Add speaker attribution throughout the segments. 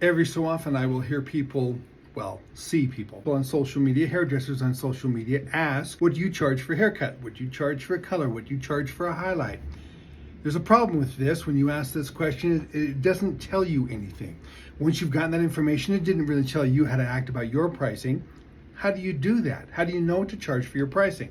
Speaker 1: Every so often I will hear people, see people on social media, hairdressers on social media, ask, would you charge for a haircut? Would you charge for a color? Would you charge for a highlight? There's a problem with this. When you ask this question, it doesn't tell you anything. Once you've gotten that information, it didn't really tell you how to act about your pricing. How do you do that? How do you know what to charge for your pricing?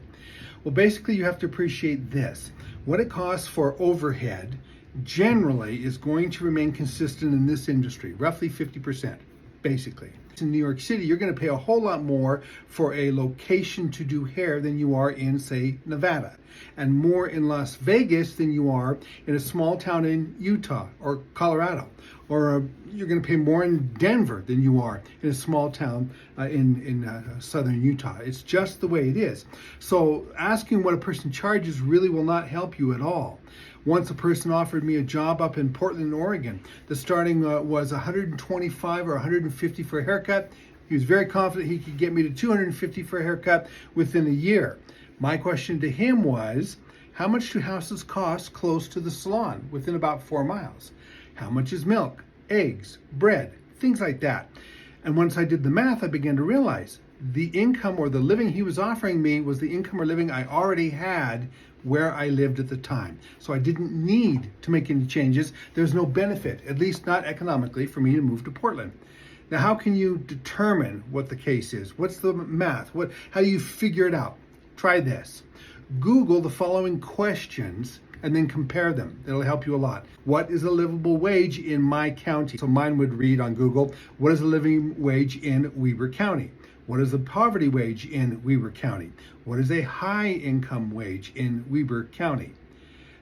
Speaker 1: Well, basically you have to appreciate this. What it costs for overhead generally is going to remain consistent in this industry, roughly 50%, basically. In New York City, you're going to pay a whole lot more for a location to do hair than you are in, say, Nevada, and more in Las Vegas than you are in a small town in Utah or Colorado, or you're going to pay more in Denver than you are in a small town in southern Utah. It's just the way it is. So asking what a person charges really will not help you at all. Once a person offered me a job up in Portland, Oregon. The starting was $125 or $150 for a haircut. He was very confident he could get me to $250 for a haircut within a year. My question to him was, how much do houses cost close to the salon within about 4 miles? How much is milk, eggs, bread, things like that? And once I did the math, I began to realize the income or the living he was offering me was the income or living I already had where I lived at the time. So I didn't need to make any changes. There's no benefit, at least not economically, for me to move to Portland. Now, how can you determine what the case is? What's the math? How do you figure it out? Try this. Google the following questions and then compare them. It'll help you a lot. What is a livable wage in my county? So mine would read on Google, what is a living wage in Weber County? What is a poverty wage in Weber County? What is a high income wage in Weber County?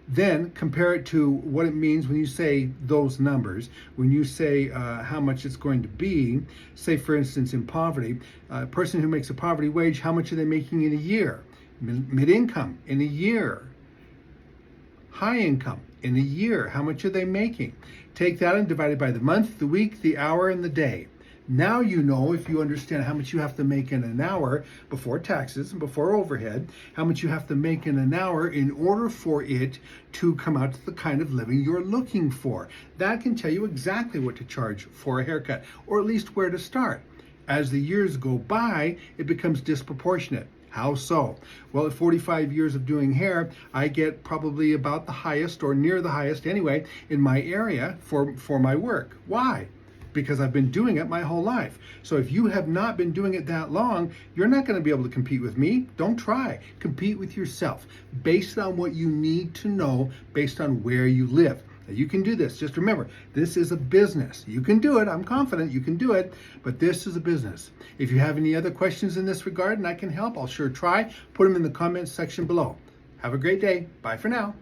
Speaker 1: Then compare it to what it means when you say those numbers. When you say how much it's going to be, say for instance in poverty, a person who makes a poverty wage, how much are they making in a year? Mid-income in a year. High income in a year, how much are they making? Take that and divide it by the month, the week, the hour, and the day. Now you know, if you understand how much you have to make in an hour before taxes and before overhead, how much you have to make in an hour in order for it to come out to the kind of living you're looking for. That can tell you exactly what to charge for a haircut, or at least where to start. As the years go by, it becomes disproportionate. How so? Well, at 45 years of doing hair, I get probably about the highest, or near the highest anyway, in my area for my work. Why? Because I've been doing it my whole life. So if you have not been doing it that long, you're not going to be able to compete with me. Don't try. Compete with yourself based on what you need to know, based on where you live. Now, you can do this. Just remember, this is a business. You can do it. I'm confident you can do it, but this is a business. If you have any other questions in this regard and I can help, I'll sure try. Put them in the comments section below. Have a great day. Bye for now.